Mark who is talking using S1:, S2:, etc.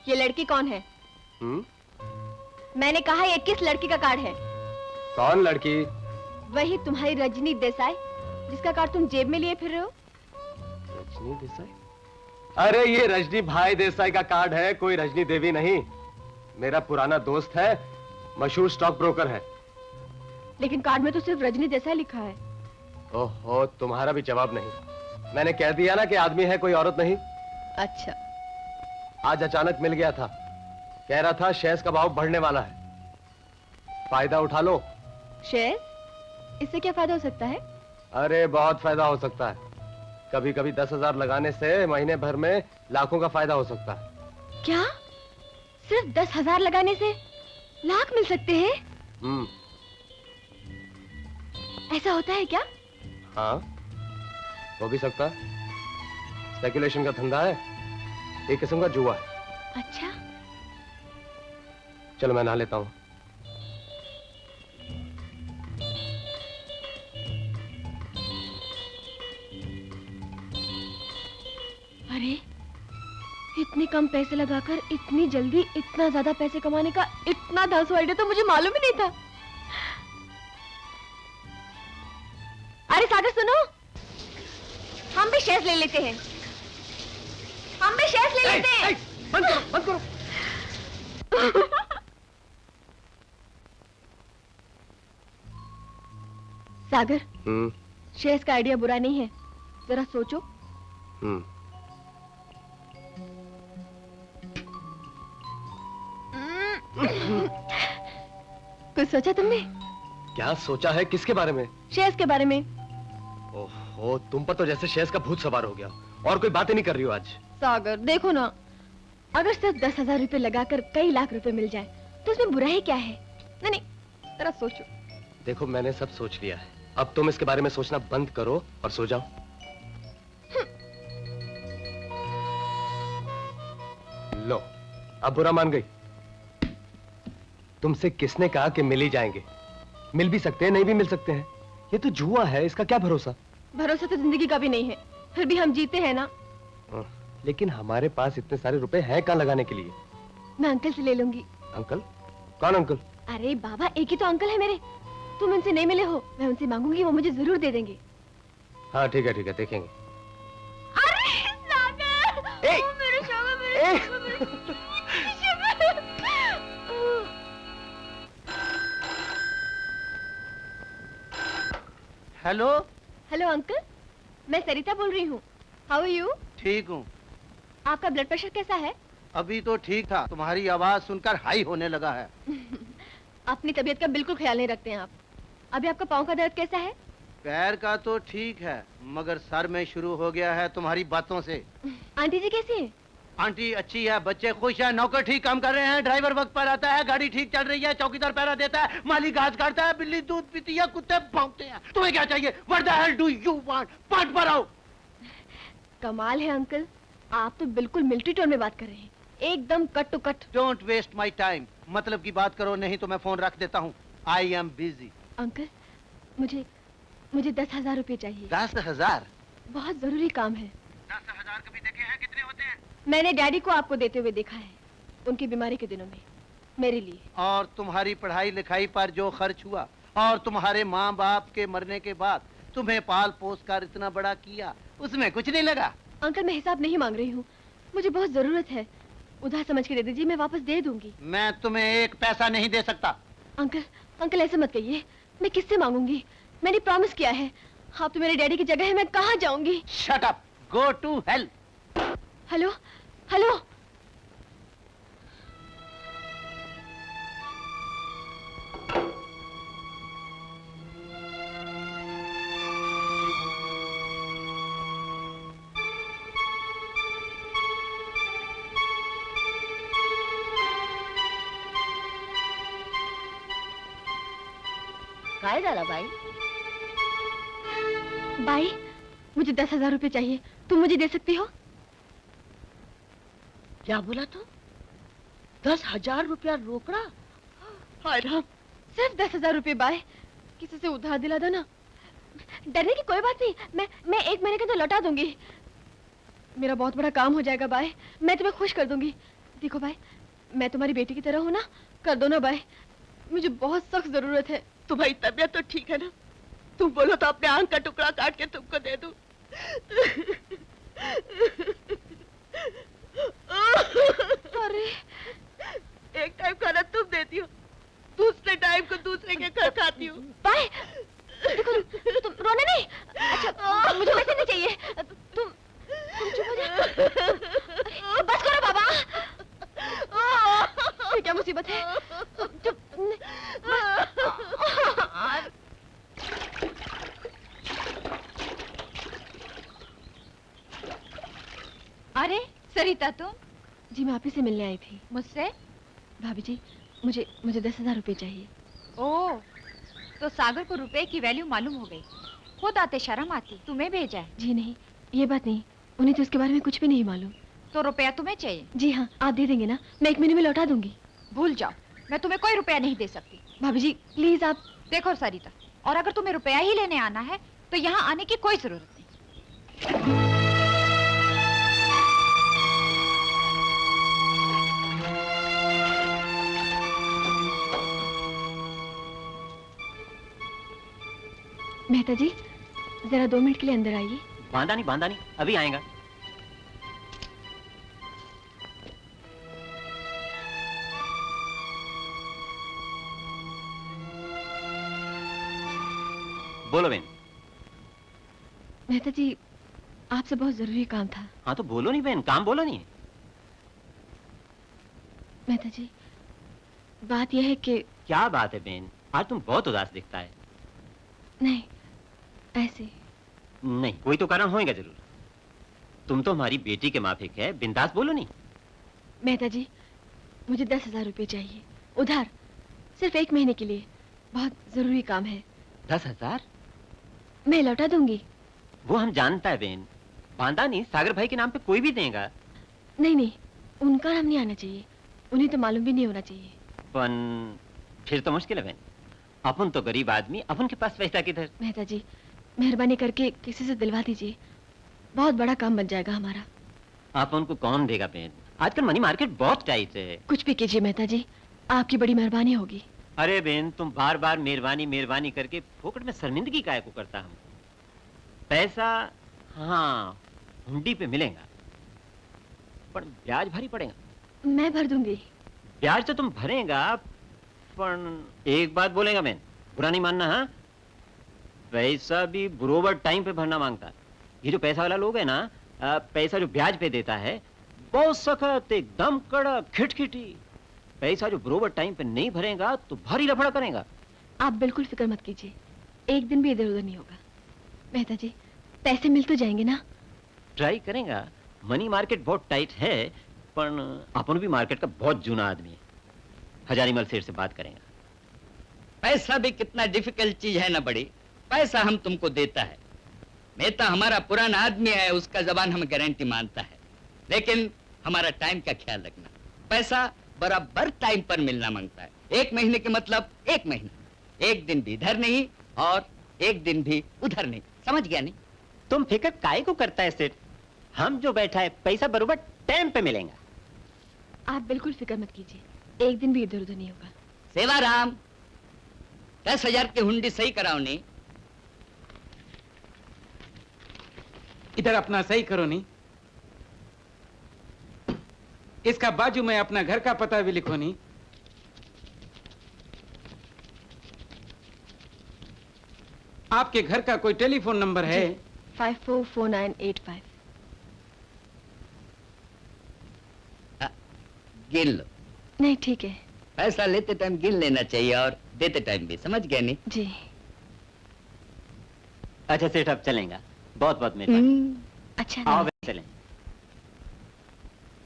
S1: ये लड़की कौन है? मैंने कहा ये किस लड़की का कार्ड है?
S2: कौन लड़की?
S1: वही तुम्हारी रजनी देसाई, जिसका कार्ड तुम जेब में लिए फिर रहे हो।
S2: रजनी देसाई? अरे ये रजनी भाई देसाई का कार्ड है, कोई रजनी देवी नहीं। मेरा पुराना दोस्त है, मशहूर स्टॉक ब्रोकर है।
S1: लेकिन कार्ड में तो सिर्फ रजनी देसाई लिखा है।
S2: ओहो, तुम्हारा भी जवाब नहीं। मैंने कह दिया ना कि आदमी है, कोई औरत नहीं।
S1: अच्छा।
S2: आज अचानक मिल गया था, कह रहा था शेयर्स का भाव बढ़ने वाला है, फायदा उठा लो।
S1: शेयर्स? इससे क्या फायदा हो सकता है?
S2: अरे बहुत फायदा हो सकता है। कभी कभी 10,000 लगाने से महीने भर में लाखों का फायदा हो सकता है।
S1: क्या? सिर्फ 10,000 लगाने से लाख मिल सकते हैं? ऐसा होता है क्या?
S2: हाँ, हो भी सकता है। स्पेकुलेशन का धंधा है, एक किस्म का जुआ है।
S1: अच्छा।
S2: चलो मैं नहा लेता हूँ।
S1: अरे, इतने कम पैसे लगाकर इतनी जल्दी इतना ज्यादा पैसे कमाने का इतना धांसू आइडिया तो मुझे मालूम ही नहीं था। अरे सागर सुनो, हम भी शेयर्स ले लेते हैं। हम भी शेयर्स ले लेते हैं।
S2: बंद करो, बंद करो।
S1: सागर, शेयर्स का आइडिया बुरा नहीं है, जरा सोचो। कुछ सोचा तुमने?
S2: क्या सोचा है? किसके बारे में?
S1: शेयर्स के बारे में।
S2: ओहो, तुम पर तो जैसे शेयर्स का भूत सवार हो गया, और कोई बातें नहीं कर रही हो आज।
S1: सागर देखो ना, अगर सिर्फ 10,000 रुपए लगाकर कई लाख रुपए मिल जाए तो उसमें बुरा ही क्या है? नहीं नहीं, जरा सोचो।
S2: देखो मैंने सब सोच लिया है, अब तुम इसके बारे में सोचना बंद करो और सो जाओ। लो, अब बुरा मान गई। तुमसे किसने कहा कि मिल ही जाएंगे? मिल भी सकते हैं, नहीं भी मिल सकते हैं। ये तो जुआ है, इसका क्या भरोसा?
S1: भरोसा तो जिंदगी का भी नहीं है, फिर भी हम जीते हैं ना।
S2: लेकिन हमारे पास इतने सारे रुपए हैं कहाँ लगाने के लिए?
S1: मैं अंकल से ले लूंगी।
S2: अंकल? कौन अंकल?
S1: अरे बाबा, एक ही तो अंकल है मेरे। तुम उनसे नहीं मिले हो, मैं उनसे मांगूंगी, वो मुझे जरूर दे देंगे।
S2: हाँ ठीक है ठीक है, देखेंगे।
S1: अरे सागर! मेरे शोभा, मेरे शोभा, मेरे
S3: हेलो।
S1: हेलो अंकल, मैं सरिता बोल रही हूँ। How are you?
S3: ठीक हूँ।
S1: आपका ब्लड प्रेशर कैसा है?
S3: अभी तो ठीक था, तुम्हारी आवाज सुनकर हाई होने लगा है।
S1: अपनी तबीयत का बिल्कुल ख्याल नहीं रखते हैं आप। अभी आपका पाँव का दर्द कैसा है?
S3: पैर का तो ठीक है, मगर सर में शुरू हो गया है तुम्हारी बातों से।
S1: आंटी जी कैसी है?
S3: आंटी अच्छी है, बच्चे खुश है, नौकर ठीक काम कर रहे हैं, ड्राइवर वक्त पर आता है, गाड़ी ठीक चल रही है, चौकीदार पहरा देता है, माली घास काटता है, बिल्ली दूध पीती है, कुत्ते भौंकते हैं। तुम्हें क्या चाहिए? What the hell do you want? पाठ भराओ।
S1: कमाल है अंकल, आप तो बिल्कुल मिलिट्री टोन में बात कर रहे हैं, एकदम cut to cut.
S3: Don't waste my time, मतलब की बात करो, नहीं तो मैं फोन रख देता हूँ। I am busy.
S1: अंकल, मुझे 10,000 रुपए चाहिए।
S3: 10,000?
S1: बहुत जरूरी काम है।
S3: 10,000 कभी देखे हैं? कितने होते हैं?
S1: मैंने डैडी को आपको देते हुए देखा है, उनकी बीमारी के दिनों में, मेरे लिए।
S3: और तुम्हारी पढ़ाई लिखाई पर जो खर्च हुआ, और तुम्हारे माँ बाप के मरने के बाद तुम्हें पाल पोस कर इतना बड़ा किया, उसमें कुछ नहीं लगा?
S1: अंकल मैं हिसाब नहीं मांग रही हूँ, मुझे बहुत जरूरत है, उधार समझ के दे दीजिए, मैं वापस दे दूंगी।
S3: मैं तुम्हें एक पैसा नहीं दे सकता।
S1: अंकल ऐसे मत कहिए, मैं किससे मांगूंगी? मैंने प्रॉमिस किया है, आप तो मेरे डैडी की जगह है, मैं कहाँ जाऊंगी?
S3: Shut up, go to hell.
S1: Hello hello,
S4: काय झाला बाई?
S1: बाई, मुझे 10,000 रुपए चाहिए, तुम मुझे दे सकती हो?
S4: क्या बोला तू? 10,000 रुपया रोकड़ा?
S1: हाय राम, सिर्फ 10,000 रुपए बाई, किसी से उधार दिला दो ना। डरने की कोई बात नहीं, मैं 1 महीने के अंदर लौटा दूंगी। मेरा बहुत बड़ा काम हो जाएगा बाई, मैं तुम्हें खुश कर दूंगी। देखो भाई, मैं तुम्हारी बेटी की तरह हूँ ना, कर दो ना भाई, मुझे बहुत सख्त जरूरत है।
S4: तुम्हारी तबीयत तो ठीक है ना? तुम बोलो तो अपने आंख का टुकड़ा काट के तुमको दे दूं।
S1: अरे
S4: एक टाइम खाना तुम देती हो, दूसरे टाइम को दूसरे के घर खाती हो।
S1: भाई देखो, तुम रोने नहीं। अच्छा मुझे पैसे नहीं चाहिए। तुम चुप हो जाओ। अरे, बस करो बाबा। ये क्या मुसीबत है? चुप।
S5: अरे सरिता तुम?
S1: जी मैं आप ही से मिलने आई थी।
S5: मुझसे?
S1: भाभी जी मुझे 10,000 रुपए चाहिए।
S5: ओह, तो सागर को रुपए की वैल्यू मालूम हो गई। खुद आते शर्म आती, तुम्हें भेजा है।
S1: जी नहीं, ये बात नहीं, उन्हें तो इसके बारे में कुछ भी नहीं मालूम।
S5: तो रुपया तुम्हें चाहिए?
S1: जी हाँ, आप दे देंगे ना? मैं 1 महीने में लौटा दूंगी।
S5: भूल जाओ, मैं तुम्हें कोई रुपया नहीं दे सकती।
S1: भाभी जी प्लीज आप।
S5: देखो सरिता, और अगर तुम्हें रुपया ही लेने आना है तो यहाँ आने की कोई जरूरत नहीं।
S1: मेहता जी जरा 2 मिनट के लिए अंदर आइए।
S6: बांधा नहीं, अभी आएगा। बोलो बहन।
S1: मेहता जी आपसे बहुत जरूरी काम था।
S6: हाँ तो बोलो नहीं बहन, काम बोलो नहीं।
S1: मेहता जी बात यह है कि।
S6: क्या बात है बहन, आज तुम बहुत उदास दिखता है।
S1: नहीं ऐसे
S6: नहीं, कोई तो कारण होएगा जरूर। तुम तो हमारी बेटी के माफिक है, बिंदास बोलो नहीं।
S1: मेहता जी मुझे 10,000 रुपए चाहिए, उधार, सिर्फ 1 महीने के लिए। बहुत जरूरी काम है।
S6: 10,000?
S1: मैं लौटा दूंगी।
S6: वो हम जानता है बहन, बांधा नहीं, सागर भाई के नाम पे कोई भी देगा।
S1: नहीं, उनका नाम नहीं आना चाहिए, उन्हें तो मालूम भी नहीं होना चाहिए।
S6: फिर तो मुश्किल है बहन, अपन तो गरीब आदमी, अपन के पास पैसा किधर।
S1: मेहता जी मेहरबानी करके किसी से दिलवा दीजिए, बहुत बड़ा काम बन जाएगा हमारा।
S6: अपन को कौन देगा बहन, आजकल मनी मार्केट बहुत टाइट है।
S1: कुछ भी कीजिए मेहता जी, आपकी बड़ी मेहरबानी होगी।
S6: अरे बहन तुम बार बार मेहरबानी करके फोकट में शर्मिंदगी काहे को करता हम। पैसा हाँ हुंडी पे मिलेगा, पर ब्याज भारी पड़ेगा।
S1: मैं भर दूंगी।
S6: ब्याज तो तुम भरेगा, पर एक बात बोलेगा बहन, बुरा नहीं मानना। हाँ पैसा भी बरोबर टाइम पे भरना मांगता है। ये जो पैसा वाला लोग है ना, पैसा जो ब्याज पे देता है बहुत सख्त, एकदम कड़क, खिटखिटी। पैसा जो बरोबर टाइम पे नहीं भरेगा तो भारी लफड़ा करेगा।
S1: आप बिल्कुल फिक्र मत कीजिए, एक दिन भी इधर उधर नहीं होगा। मेहता जी पैसे मिल तो जाएंगे ना?
S6: ट्राई करेगा, मनी मार्केट बहुत टाइट है, पर अपन भी मार्केट का बहुत जूना आदमी है। हजारीमल सेठ से बात करेंगे।
S7: पैसा भी कितना डिफिकल्ट चीज है ना बड़ी। पैसा हम तुमको देता है, मेहता हमारा पुराना आदमी है, उसका जबान हम गारंटी मानता है, लेकिन हमारा टाइम का ख्याल रखना। पैसा बराबर टाइम पर मिलना मांगता है। 1 महीने के मतलब 1 महीना, 1 दिन भी इधर नहीं और 1 दिन भी उधर नहीं। समझ गया नहीं?
S6: तुम फिक्र काहे को करता है सेठ, हम जो बैठा है पैसा बराबर टाइम पे मिलेगा।
S1: आप बिल्कुल फिक्र मत कीजिए, एक दिन भी इधर उधर नहीं होगा।
S7: सेवाराम 10,000 की हुंडी सही कराओ नहीं।
S8: इधर अपना सही करो नहीं, इसका बाजू में अपना घर का पता भी लिखो नहीं। आपके घर का कोई टेलीफोन नंबर है?
S1: 544985।
S7: गिन लो।
S1: नहीं ठीक है।
S7: पैसा लेते टाइम गिन लेना चाहिए और देते टाइम भी। समझ गया नहीं?
S1: जी
S6: अच्छा सेठ अब चलेगा, बहुत बहुत मेहरबानी।
S1: अच्छा
S6: आओ
S1: नहीं।
S6: चलें।